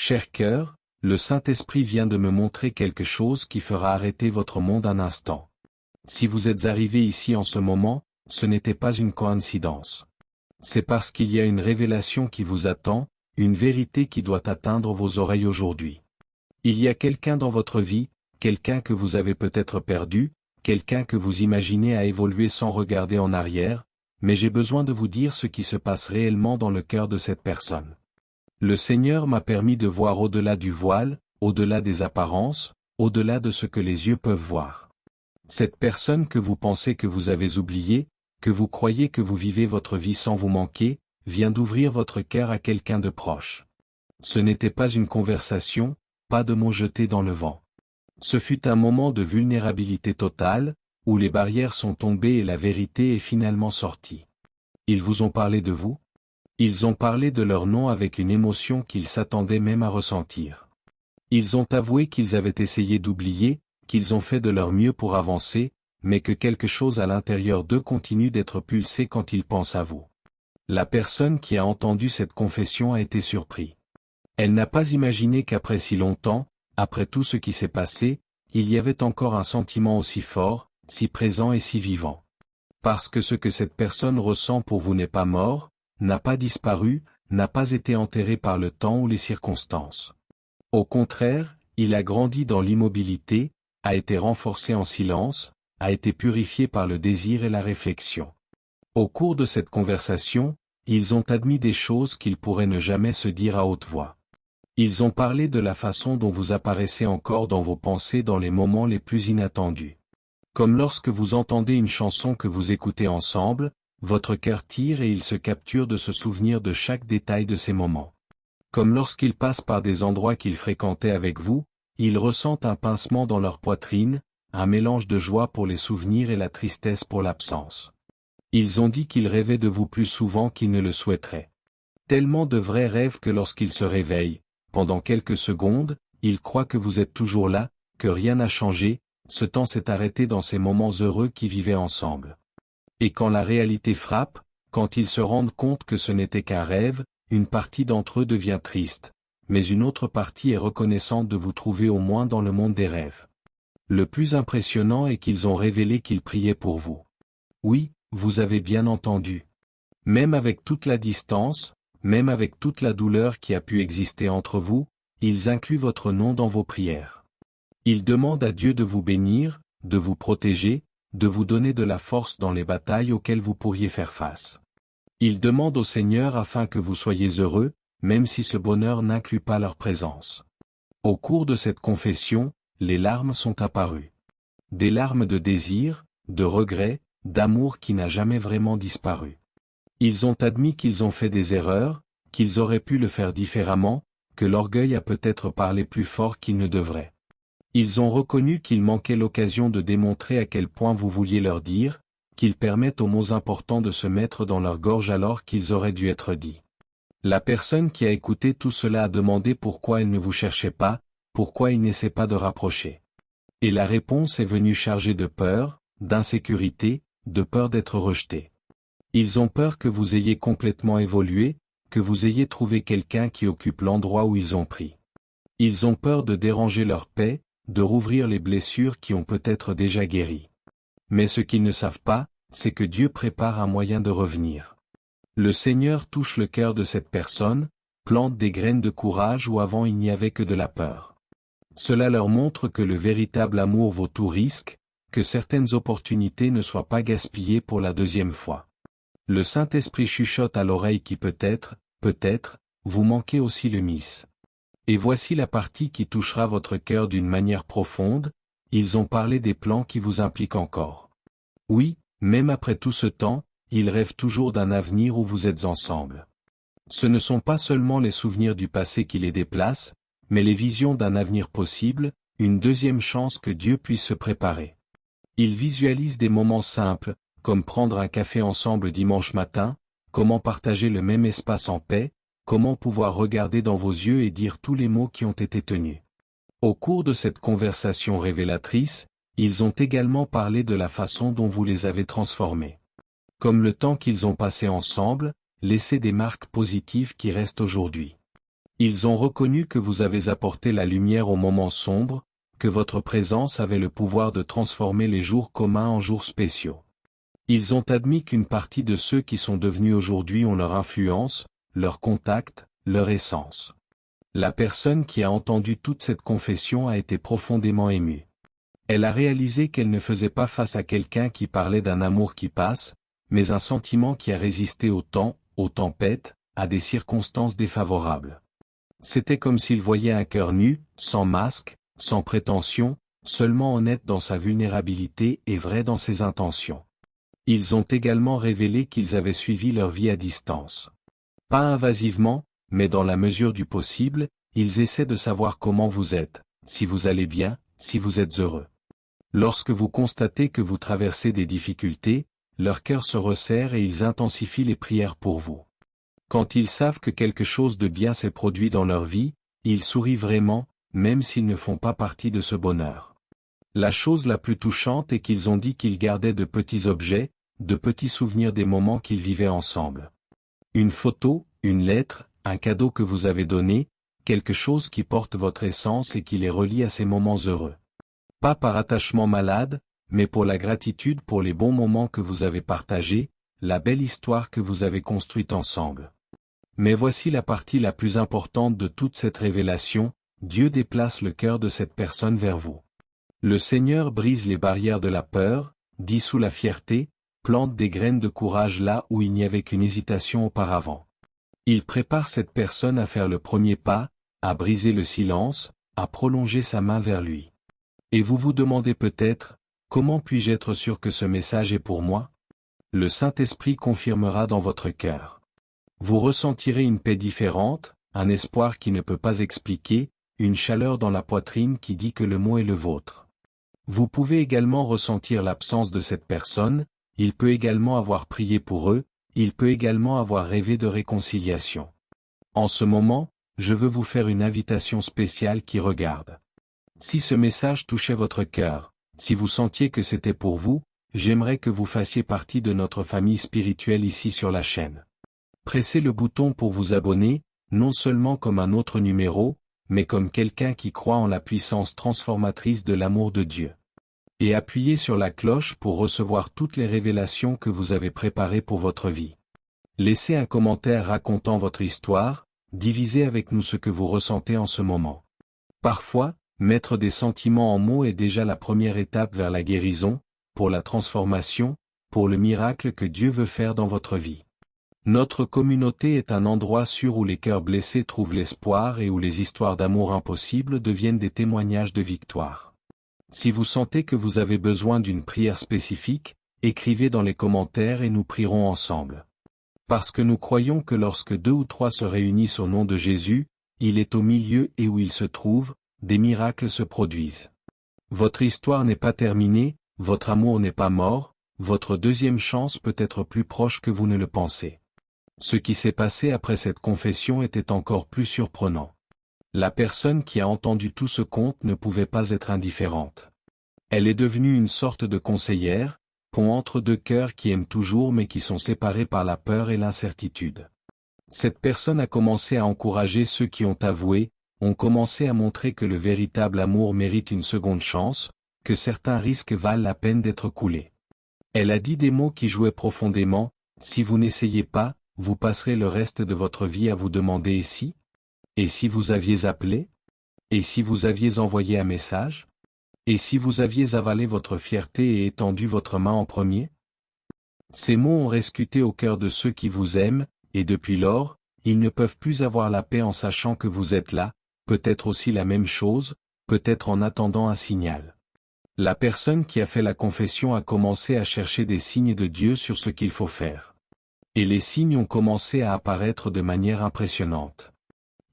Cher cœur, le Saint-Esprit vient de me montrer quelque chose qui fera arrêter votre monde un instant. Si vous êtes arrivé ici en ce moment, ce n'était pas une coïncidence. C'est parce qu'il y a une révélation qui vous attend, une vérité qui doit atteindre vos oreilles aujourd'hui. Il y a quelqu'un dans votre vie, quelqu'un que vous avez peut-être perdu, quelqu'un que vous imaginez a évolué sans regarder en arrière, mais j'ai besoin de vous dire ce qui se passe réellement dans le cœur de cette personne. Le Seigneur m'a permis de voir au-delà du voile, au-delà des apparences, au-delà de ce que les yeux peuvent voir. Cette personne que vous pensez que vous avez oubliée, que vous croyez que vous vivez votre vie sans vous manquer, vient d'ouvrir votre cœur à quelqu'un de proche. Ce n'était pas une conversation, pas de mots jetés dans le vent. Ce fut un moment de vulnérabilité totale, où les barrières sont tombées et la vérité est finalement sortie. Ils vous ont parlé de vous? Ils ont parlé de leur nom avec une émotion qu'ils s'attendaient même à ressentir. Ils ont avoué qu'ils avaient essayé d'oublier, qu'ils ont fait de leur mieux pour avancer, mais que quelque chose à l'intérieur d'eux continue d'être pulsé quand ils pensent à vous. La personne qui a entendu cette confession a été surprise. Elle n'a pas imaginé qu'après si longtemps, après tout ce qui s'est passé, il y avait encore un sentiment aussi fort, si présent et si vivant. Parce que ce que cette personne ressent pour vous n'est pas mort, n'a pas disparu, n'a pas été enterré par le temps ou les circonstances. Au contraire, il a grandi dans l'immobilité, a été renforcé en silence, a été purifié par le désir et la réflexion. Au cours de cette conversation, ils ont admis des choses qu'ils pourraient ne jamais se dire à haute voix. Ils ont parlé de la façon dont vous apparaissez encore dans vos pensées dans les moments les plus inattendus. Comme lorsque vous entendez une chanson que vous écoutez ensemble, votre cœur tire et il se capture de se souvenir de chaque détail de ces moments. Comme lorsqu'ils passent par des endroits qu'ils fréquentaient avec vous, ils ressentent un pincement dans leur poitrine, un mélange de joie pour les souvenirs et la tristesse pour l'absence. Ils ont dit qu'ils rêvaient de vous plus souvent qu'ils ne le souhaiteraient. Tellement de vrais rêves que lorsqu'ils se réveillent, pendant quelques secondes, ils croient que vous êtes toujours là, que rien n'a changé, ce temps s'est arrêté dans ces moments heureux qui vivaient ensemble. Et quand la réalité frappe, quand ils se rendent compte que ce n'était qu'un rêve, une partie d'entre eux devient triste, mais une autre partie est reconnaissante de vous trouver au moins dans le monde des rêves. Le plus impressionnant est qu'ils ont révélé qu'ils priaient pour vous. Oui, vous avez bien entendu. Même avec toute la distance, même avec toute la douleur qui a pu exister entre vous, ils incluent votre nom dans vos prières. Ils demandent à Dieu de vous bénir, de vous protéger, de vous donner de la force dans les batailles auxquelles vous pourriez faire face. Ils demandent au Seigneur afin que vous soyez heureux, même si ce bonheur n'inclut pas leur présence. Au cours de cette confession, les larmes sont apparues. Des larmes de désir, de regret, d'amour qui n'a jamais vraiment disparu. Ils ont admis qu'ils ont fait des erreurs, qu'ils auraient pu le faire différemment, que l'orgueil a peut-être parlé plus fort qu'il ne devrait. Ils ont reconnu qu'il manquait l'occasion de démontrer à quel point vous vouliez leur dire, qu'ils permettent aux mots importants de se mettre dans leur gorge alors qu'ils auraient dû être dits. La personne qui a écouté tout cela a demandé pourquoi elle ne vous cherchait pas, pourquoi il n'essaie pas de rapprocher. Et la réponse est venue chargée de peur, d'insécurité, de peur d'être rejeté. Ils ont peur que vous ayez complètement évolué, que vous ayez trouvé quelqu'un qui occupe l'endroit où ils ont pris. Ils ont peur de déranger leur paix, de rouvrir les blessures qui ont peut-être déjà guéri. Mais ce qu'ils ne savent pas, c'est que Dieu prépare un moyen de revenir. Le Seigneur touche le cœur de cette personne, plante des graines de courage où avant il n'y avait que de la peur. Cela leur montre que le véritable amour vaut tout risque, que certaines opportunités ne soient pas gaspillées pour la deuxième fois. Le Saint-Esprit chuchote à l'oreille qui peut-être, vous manquez aussi le Miss. Et voici la partie qui touchera votre cœur d'une manière profonde, ils ont parlé des plans qui vous impliquent encore. Oui, même après tout ce temps, ils rêvent toujours d'un avenir où vous êtes ensemble. Ce ne sont pas seulement les souvenirs du passé qui les déplacent, mais les visions d'un avenir possible, une deuxième chance que Dieu puisse se préparer. Ils visualisent des moments simples, comme prendre un café ensemble dimanche matin, comment partager le même espace en paix, comment pouvoir regarder dans vos yeux et dire tous les mots qui ont été tenus. Au cours de cette conversation révélatrice, ils ont également parlé de la façon dont vous les avez transformés. Comme le temps qu'ils ont passé ensemble, laissez des marques positives qui restent aujourd'hui. Ils ont reconnu que vous avez apporté la lumière aux moments sombres, que votre présence avait le pouvoir de transformer les jours communs en jours spéciaux. Ils ont admis qu'une partie de ceux qui sont devenus aujourd'hui ont leur influence, leur contact, leur essence. La personne qui a entendu toute cette confession a été profondément émue. Elle a réalisé qu'elle ne faisait pas face à quelqu'un qui parlait d'un amour qui passe, mais un sentiment qui a résisté au temps, aux tempêtes, à des circonstances défavorables. C'était comme s'il voyait un cœur nu, sans masque, sans prétention, seulement honnête dans sa vulnérabilité et vrai dans ses intentions. Ils ont également révélé qu'ils avaient suivi leur vie à distance. Pas invasivement, mais dans la mesure du possible, ils essaient de savoir comment vous êtes, si vous allez bien, si vous êtes heureux. Lorsque vous constatez que vous traversez des difficultés, leur cœur se resserre et ils intensifient les prières pour vous. Quand ils savent que quelque chose de bien s'est produit dans leur vie, ils sourient vraiment, même s'ils ne font pas partie de ce bonheur. La chose la plus touchante est qu'ils ont dit qu'ils gardaient de petits objets, de petits souvenirs des moments qu'ils vivaient ensemble. Une photo, une lettre, un cadeau que vous avez donné, quelque chose qui porte votre essence et qui les relie à ces moments heureux. Pas par attachement malade, mais pour la gratitude pour les bons moments que vous avez partagés, la belle histoire que vous avez construite ensemble. Mais voici la partie la plus importante de toute cette révélation, Dieu déplace le cœur de cette personne vers vous. Le Seigneur brise les barrières de la peur, dissout la fierté, plante des graines de courage là où il n'y avait qu'une hésitation auparavant. Il prépare cette personne à faire le premier pas, à briser le silence, à prolonger sa main vers lui. Et vous vous demandez peut-être, comment puis-je être sûr que ce message est pour moi? Le Saint-Esprit confirmera dans votre cœur. Vous ressentirez une paix différente, un espoir qui ne peut pas expliquer, une chaleur dans la poitrine qui dit que le mot est le vôtre. Vous pouvez également ressentir l'absence de cette personne, il peut également avoir prié pour eux, il peut également avoir rêvé de réconciliation. En ce moment, je veux vous faire une invitation spéciale qui regarde. Si ce message touchait votre cœur, si vous sentiez que c'était pour vous, j'aimerais que vous fassiez partie de notre famille spirituelle ici sur la chaîne. Pressez le bouton pour vous abonner, non seulement comme un autre numéro, mais comme quelqu'un qui croit en la puissance transformatrice de l'amour de Dieu. Et appuyez sur la cloche pour recevoir toutes les révélations que vous avez préparées pour votre vie. Laissez un commentaire racontant votre histoire, divisez avec nous ce que vous ressentez en ce moment. Parfois, mettre des sentiments en mots est déjà la première étape vers la guérison, pour la transformation, pour le miracle que Dieu veut faire dans votre vie. Notre communauté est un endroit sûr où les cœurs blessés trouvent l'espoir et où les histoires d'amour impossibles deviennent des témoignages de victoire. Si vous sentez que vous avez besoin d'une prière spécifique, écrivez dans les commentaires et nous prierons ensemble. Parce que nous croyons que lorsque 2 ou 3 se réunissent au nom de Jésus, il est au milieu et où il se trouve, des miracles se produisent. Votre histoire n'est pas terminée, votre amour n'est pas mort, votre deuxième chance peut être plus proche que vous ne le pensez. Ce qui s'est passé après cette confession était encore plus surprenant. La personne qui a entendu tout ce conte ne pouvait pas être indifférente. Elle est devenue une sorte de conseillère, pont entre deux cœurs qui aiment toujours mais qui sont séparés par la peur et l'incertitude. Cette personne a commencé à encourager ceux qui ont avoué, ont commencé à montrer que le véritable amour mérite une seconde chance, que certains risques valent la peine d'être coulés. Elle a dit des mots qui jouaient profondément, si vous n'essayez pas, vous passerez le reste de votre vie à vous demander et si? Et si vous aviez appelé? Et si vous aviez envoyé un message? Et si vous aviez avalé votre fierté et étendu votre main en premier? Ces mots ont rescuté au cœur de ceux qui vous aiment, et depuis lors, ils ne peuvent plus avoir la paix en sachant que vous êtes là, peut-être aussi la même chose, peut-être en attendant un signal. La personne qui a fait la confession a commencé à chercher des signes de Dieu sur ce qu'il faut faire. Et les signes ont commencé à apparaître de manière impressionnante.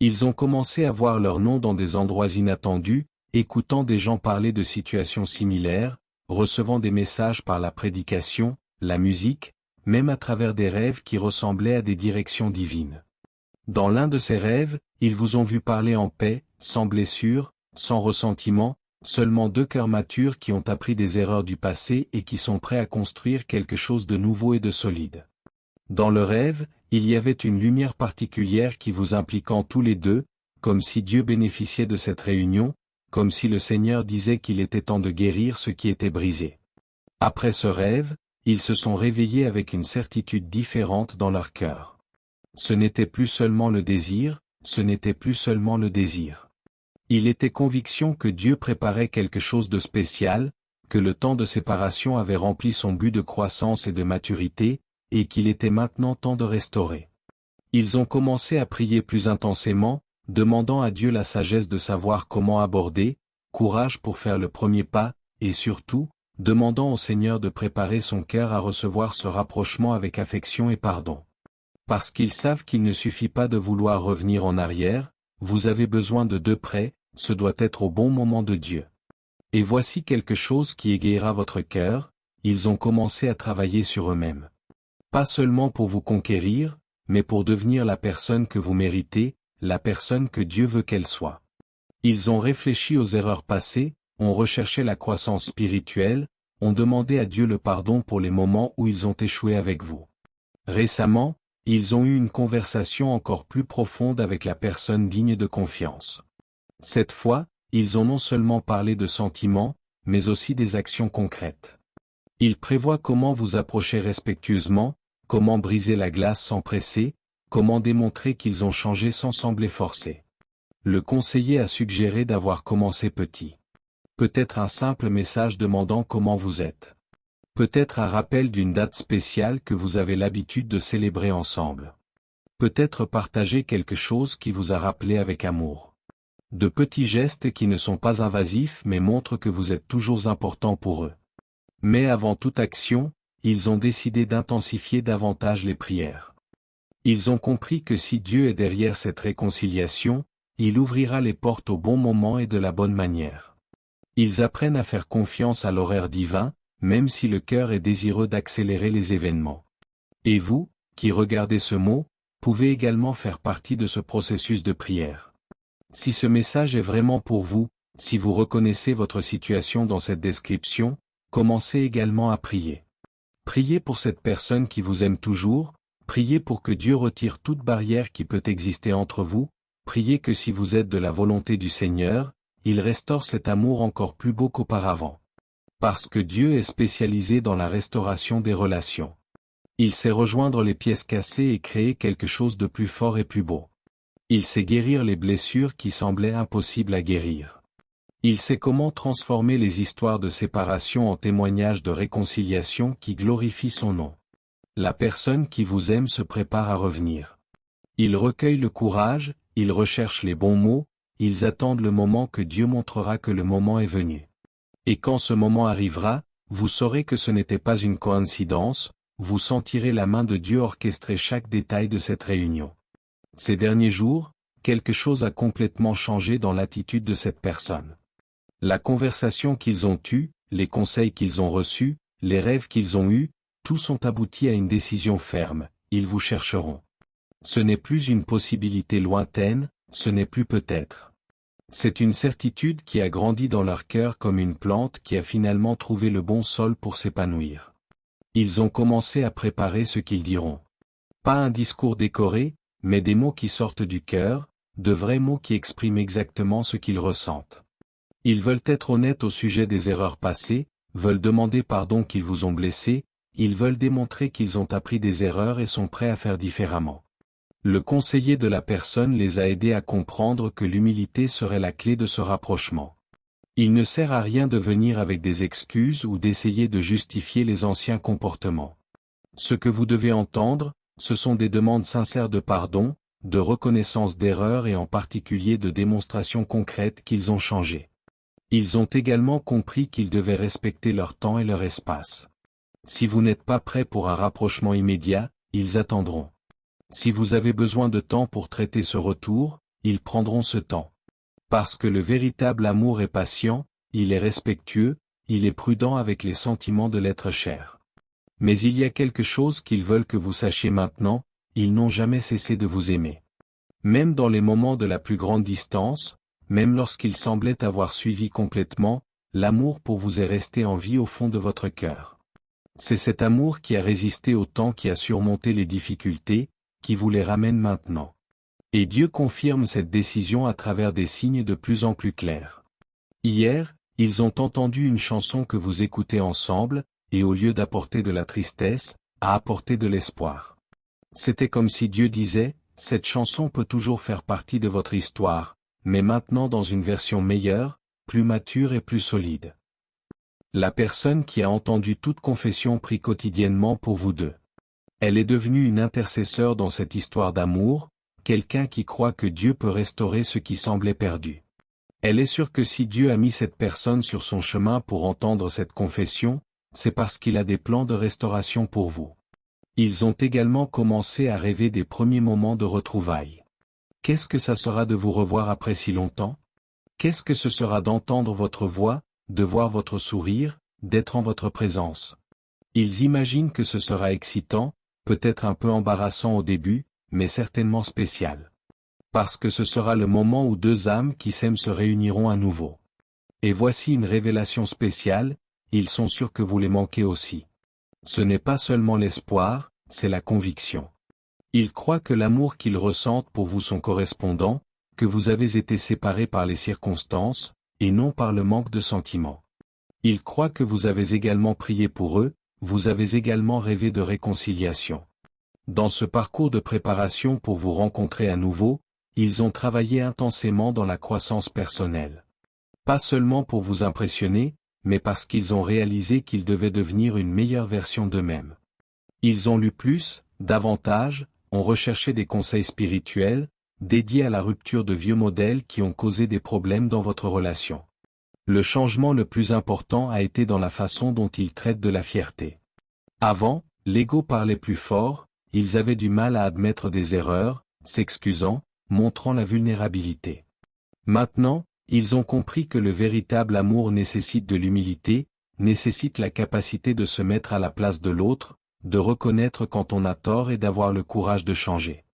Ils ont commencé à voir leur nom dans des endroits inattendus, écoutant des gens parler de situations similaires, recevant des messages par la prédication, la musique, même à travers des rêves qui ressemblaient à des directions divines. Dans l'un de ces rêves, ils vous ont vu parler en paix, sans blessure, sans ressentiment, seulement 2 cœurs matures qui ont appris des erreurs du passé et qui sont prêts à construire quelque chose de nouveau et de solide. Dans le rêve, il y avait une lumière particulière qui vous impliquant tous les deux, comme si Dieu bénéficiait de cette réunion, comme si le Seigneur disait qu'il était temps de guérir ce qui était brisé. Après ce rêve, ils se sont réveillés avec une certitude différente dans leur cœur. Ce n'était plus seulement le désir, ce n'était plus seulement le désir. Il était conviction que Dieu préparait quelque chose de spécial, que le temps de séparation avait rempli son but de croissance et de maturité, et qu'il était maintenant temps de restaurer. Ils ont commencé à prier plus intensément, demandant à Dieu la sagesse de savoir comment aborder, courage pour faire le premier pas, et surtout, demandant au Seigneur de préparer son cœur à recevoir ce rapprochement avec affection et pardon. Parce qu'ils savent qu'il ne suffit pas de vouloir revenir en arrière, vous avez besoin de deux près, ce doit être au bon moment de Dieu. Et voici quelque chose qui égayera votre cœur, ils ont commencé à travailler sur eux-mêmes. Pas seulement pour vous conquérir, mais pour devenir la personne que vous méritez, la personne que Dieu veut qu'elle soit. Ils ont réfléchi aux erreurs passées, ont recherché la croissance spirituelle, ont demandé à Dieu le pardon pour les moments où ils ont échoué avec vous. Récemment, ils ont eu une conversation encore plus profonde avec la personne digne de confiance. Cette fois, ils ont non seulement parlé de sentiments, mais aussi des actions concrètes. Ils prévoient comment vous approcher respectueusement, comment briser la glace sans presser, comment démontrer qu'ils ont changé sans sembler forcés. Le conseiller a suggéré d'avoir commencé petit. Peut-être un simple message demandant comment vous êtes. Peut-être un rappel d'une date spéciale que vous avez l'habitude de célébrer ensemble. Peut-être partager quelque chose qui vous a rappelé avec amour. De petits gestes qui ne sont pas invasifs mais montrent que vous êtes toujours important pour eux. Mais avant toute action, ils ont décidé d'intensifier davantage les prières. Ils ont compris que si Dieu est derrière cette réconciliation, il ouvrira les portes au bon moment et de la bonne manière. Ils apprennent à faire confiance à l'horaire divin, même si le cœur est désireux d'accélérer les événements. Et vous, qui regardez ce mot, pouvez également faire partie de ce processus de prière. Si ce message est vraiment pour vous, si vous reconnaissez votre situation dans cette description, commencez également à prier. Priez pour cette personne qui vous aime toujours, priez pour que Dieu retire toute barrière qui peut exister entre vous, priez que si vous êtes de la volonté du Seigneur, il restaure cet amour encore plus beau qu'auparavant. Parce que Dieu est spécialisé dans la restauration des relations. Il sait rejoindre les pièces cassées et créer quelque chose de plus fort et plus beau. Il sait guérir les blessures qui semblaient impossibles à guérir. Il sait comment transformer les histoires de séparation en témoignages de réconciliation qui glorifient son nom. La personne qui vous aime se prépare à revenir. Ils recueillent le courage, ils recherchent les bons mots, ils attendent le moment que Dieu montrera que le moment est venu. Et quand ce moment arrivera, vous saurez que ce n'était pas une coïncidence, vous sentirez la main de Dieu orchestrer chaque détail de cette réunion. Ces derniers jours, quelque chose a complètement changé dans l'attitude de cette personne. La conversation qu'ils ont eue, les conseils qu'ils ont reçus, les rêves qu'ils ont eus, tous ont abouti à une décision ferme, ils vous chercheront. Ce n'est plus une possibilité lointaine, ce n'est plus peut-être. C'est une certitude qui a grandi dans leur cœur comme une plante qui a finalement trouvé le bon sol pour s'épanouir. Ils ont commencé à préparer ce qu'ils diront. Pas un discours décoré, mais des mots qui sortent du cœur, de vrais mots qui expriment exactement ce qu'ils ressentent. Ils veulent être honnêtes au sujet des erreurs passées, veulent demander pardon qu'ils vous ont blessés, ils veulent démontrer qu'ils ont appris des erreurs et sont prêts à faire différemment. Le conseiller de la personne les a aidés à comprendre que l'humilité serait la clé de ce rapprochement. Il ne sert à rien de venir avec des excuses ou d'essayer de justifier les anciens comportements. Ce que vous devez entendre, ce sont des demandes sincères de pardon, de reconnaissance d'erreurs et en particulier de démonstrations concrètes qu'ils ont changé. Ils ont également compris qu'ils devaient respecter leur temps et leur espace. Si vous n'êtes pas prêt pour un rapprochement immédiat, ils attendront. Si vous avez besoin de temps pour traiter ce retour, ils prendront ce temps. Parce que le véritable amour est patient, il est respectueux, il est prudent avec les sentiments de l'être cher. Mais il y a quelque chose qu'ils veulent que vous sachiez maintenant, ils n'ont jamais cessé de vous aimer. Même dans les moments de la plus grande distance, même lorsqu'ils semblaient avoir suivi complètement, l'amour pour vous est resté en vie au fond de votre cœur. C'est cet amour qui a résisté au temps qui a surmonté les difficultés, qui vous les ramène maintenant. Et Dieu confirme cette décision à travers des signes de plus en plus clairs. Hier, ils ont entendu une chanson que vous écoutez ensemble, et au lieu d'apporter de la tristesse, a apporté de l'espoir. C'était comme si Dieu disait, cette chanson peut toujours faire partie de votre histoire, mais maintenant dans une version meilleure, plus mature et plus solide. La personne qui a entendu toute confession prie quotidiennement pour vous deux. Elle est devenue une intercesseur dans cette histoire d'amour, quelqu'un qui croit que Dieu peut restaurer ce qui semblait perdu. Elle est sûre que si Dieu a mis cette personne sur son chemin pour entendre cette confession, c'est parce qu'il a des plans de restauration pour vous. Ils ont également commencé à rêver des premiers moments de retrouvailles. Qu'est-ce que ça sera de vous revoir après si longtemps? Qu'est-ce que ce sera d'entendre votre voix, de voir votre sourire, d'être en votre présence? Ils imaginent que ce sera excitant, peut-être un peu embarrassant au début, mais certainement spécial. Parce que ce sera le moment où deux âmes qui s'aiment se réuniront à nouveau. Et voici une révélation spéciale, ils sont sûrs que vous les manquez aussi. Ce n'est pas seulement l'espoir, c'est la conviction. Ils croient que l'amour qu'ils ressentent pour vous sont correspondants, que vous avez été séparés par les circonstances, et non par le manque de sentiments. Ils croient que vous avez également prié pour eux, vous avez également rêvé de réconciliation. Dans ce parcours de préparation pour vous rencontrer à nouveau, ils ont travaillé intensément dans la croissance personnelle. Pas seulement pour vous impressionner, mais parce qu'ils ont réalisé qu'ils devaient devenir une meilleure version d'eux-mêmes. Ils ont lu plus, davantage, ont recherché des conseils spirituels, dédiés à la rupture de vieux modèles qui ont causé des problèmes dans votre relation. Le changement le plus important a été dans la façon dont ils traitent de la fierté. Avant, l'ego parlait plus fort, ils avaient du mal à admettre des erreurs, s'excusant, montrant la vulnérabilité. Maintenant, ils ont compris que le véritable amour nécessite de l'humilité, nécessite la capacité de se mettre à la place de l'autre, de reconnaître quand on a tort et d'avoir le courage de changer.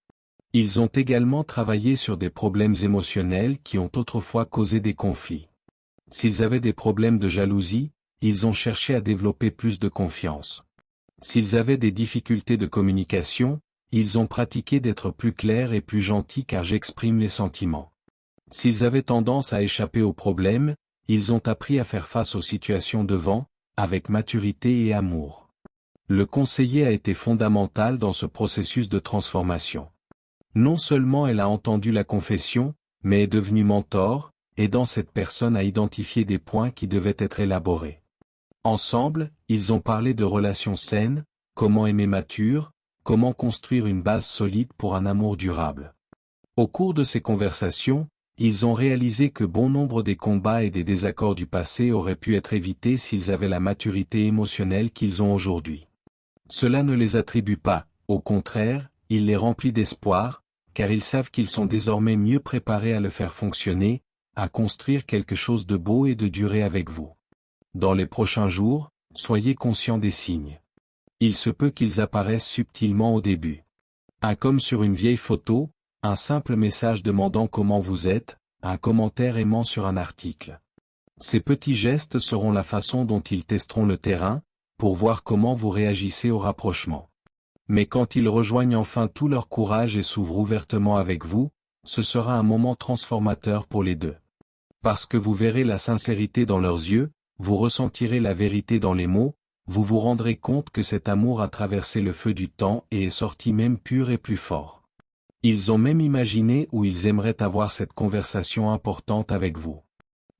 Ils ont également travaillé sur des problèmes émotionnels qui ont autrefois causé des conflits. S'ils avaient des problèmes de jalousie, ils ont cherché à développer plus de confiance. S'ils avaient des difficultés de communication, ils ont pratiqué d'être plus clairs et plus gentils car j'exprime les sentiments. S'ils avaient tendance à échapper aux problèmes, ils ont appris à faire face aux situations devant, avec maturité et amour. Le conseiller a été fondamental dans ce processus de transformation. Non seulement elle a entendu la confession, mais est devenue mentor, aidant cette personne à identifier des points qui devaient être élaborés. Ensemble, ils ont parlé de relations saines, comment aimer mature, comment construire une base solide pour un amour durable. Au cours de ces conversations, ils ont réalisé que bon nombre des combats et des désaccords du passé auraient pu être évités s'ils avaient la maturité émotionnelle qu'ils ont aujourd'hui. Cela ne les attribue pas, au contraire, il les remplit d'espoir, car ils savent qu'ils sont désormais mieux préparés à le faire fonctionner, à construire quelque chose de beau et de durer avec vous. Dans les prochains jours, soyez conscients des signes. Il se peut qu'ils apparaissent subtilement au début. Comme sur une vieille photo, un simple message demandant comment vous êtes, un commentaire aimant sur un article. Ces petits gestes seront la façon dont ils testeront le terrain, pour voir comment vous réagissez au rapprochement. Mais quand ils rejoignent enfin tout leur courage et s'ouvrent ouvertement avec vous, ce sera un moment transformateur pour les deux. Parce que vous verrez la sincérité dans leurs yeux, vous ressentirez la vérité dans les mots, vous vous rendrez compte que cet amour a traversé le feu du temps et est sorti même pur et plus fort. Ils ont même imaginé où ils aimeraient avoir cette conversation importante avec vous.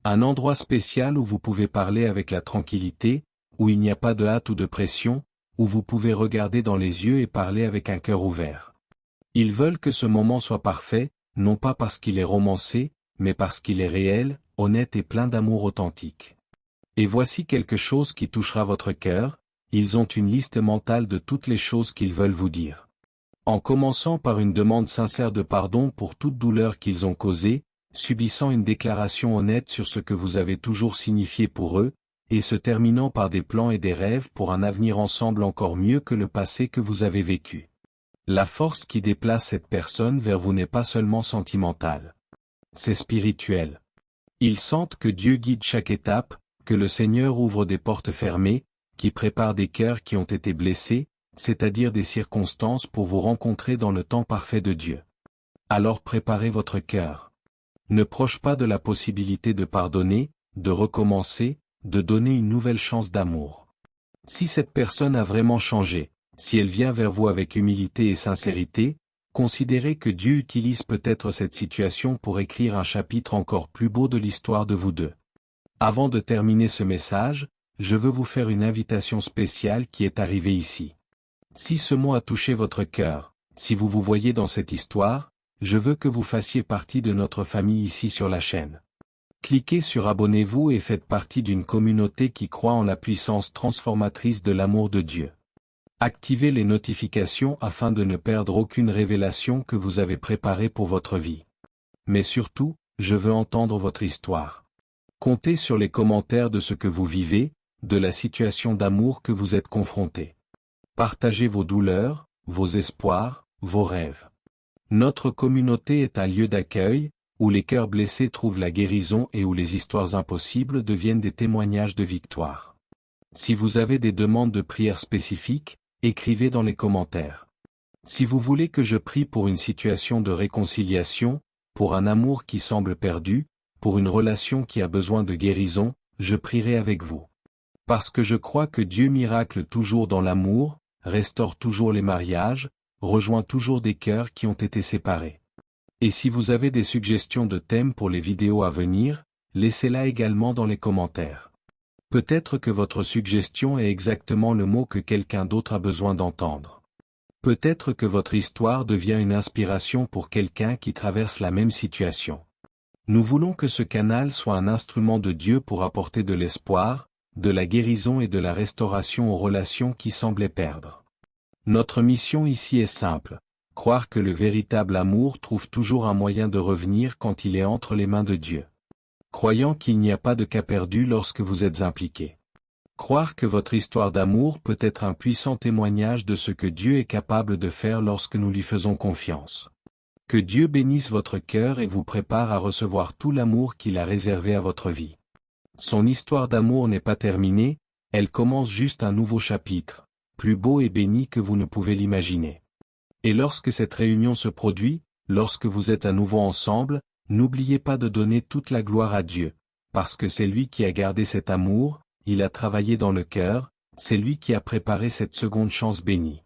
Un endroit spécial où vous pouvez parler avec la tranquillité, où il n'y a pas de hâte ou de pression, où vous pouvez regarder dans les yeux et parler avec un cœur ouvert. Ils veulent que ce moment soit parfait, non pas parce qu'il est romancé, mais parce qu'il est réel, honnête et plein d'amour authentique. Et voici quelque chose qui touchera votre cœur, ils ont une liste mentale de toutes les choses qu'ils veulent vous dire. En commençant par une demande sincère de pardon pour toute douleur qu'ils ont causée, subissant une déclaration honnête sur ce que vous avez toujours signifié pour eux, et se terminant par des plans et des rêves pour un avenir ensemble encore mieux que le passé que vous avez vécu. La force qui déplace cette personne vers vous n'est pas seulement sentimentale. C'est spirituel. Ils sentent que Dieu guide chaque étape, que le Seigneur ouvre des portes fermées, qui prépare des cœurs qui ont été blessés, c'est-à-dire des circonstances pour vous rencontrer dans le temps parfait de Dieu. Alors préparez votre cœur. Ne proche pas de la possibilité de pardonner, de recommencer, de donner une nouvelle chance d'amour. Si cette personne a vraiment changé, si elle vient vers vous avec humilité et sincérité, considérez que Dieu utilise peut-être cette situation pour écrire un chapitre encore plus beau de l'histoire de vous deux. Avant de terminer ce message, je veux vous faire une invitation spéciale qui est arrivée ici. Si ce mot a touché votre cœur, si vous vous voyez dans cette histoire, je veux que vous fassiez partie de notre famille ici sur la chaîne. Cliquez sur abonnez-vous et faites partie d'une communauté qui croit en la puissance transformatrice de l'amour de Dieu. Activez les notifications afin de ne perdre aucune révélation que vous avez préparée pour votre vie. Mais surtout, je veux entendre votre histoire. Comptez sur les commentaires de ce que vous vivez, de la situation d'amour que vous êtes confronté. Partagez vos douleurs, vos espoirs, vos rêves. Notre communauté est un lieu d'accueil, où les cœurs blessés trouvent la guérison et où les histoires impossibles deviennent des témoignages de victoire. Si vous avez des demandes de prière spécifiques, écrivez dans les commentaires. Si vous voulez que je prie pour une situation de réconciliation, pour un amour qui semble perdu, pour une relation qui a besoin de guérison, je prierai avec vous. Parce que je crois que Dieu miracle toujours dans l'amour, restaure toujours les mariages, rejoint toujours des cœurs qui ont été séparés. Et si vous avez des suggestions de thèmes pour les vidéos à venir, laissez-la également dans les commentaires. Peut-être que votre suggestion est exactement le mot que quelqu'un d'autre a besoin d'entendre. Peut-être que votre histoire devient une inspiration pour quelqu'un qui traverse la même situation. Nous voulons que ce canal soit un instrument de Dieu pour apporter de l'espoir, de la guérison et de la restauration aux relations qui semblaient perdre. Notre mission ici est simple, croire que le véritable amour trouve toujours un moyen de revenir quand il est entre les mains de Dieu. Croyant qu'il n'y a pas de cas perdu lorsque vous êtes impliqué. Croire que votre histoire d'amour peut être un puissant témoignage de ce que Dieu est capable de faire lorsque nous lui faisons confiance. Que Dieu bénisse votre cœur et vous prépare à recevoir tout l'amour qu'il a réservé à votre vie. Son histoire d'amour n'est pas terminée, elle commence juste un nouveau chapitre, plus beau et béni que vous ne pouvez l'imaginer. Et lorsque cette réunion se produit, lorsque vous êtes à nouveau ensemble, n'oubliez pas de donner toute la gloire à Dieu, parce que c'est lui qui a gardé cet amour, il a travaillé dans le cœur, c'est lui qui a préparé cette seconde chance bénie.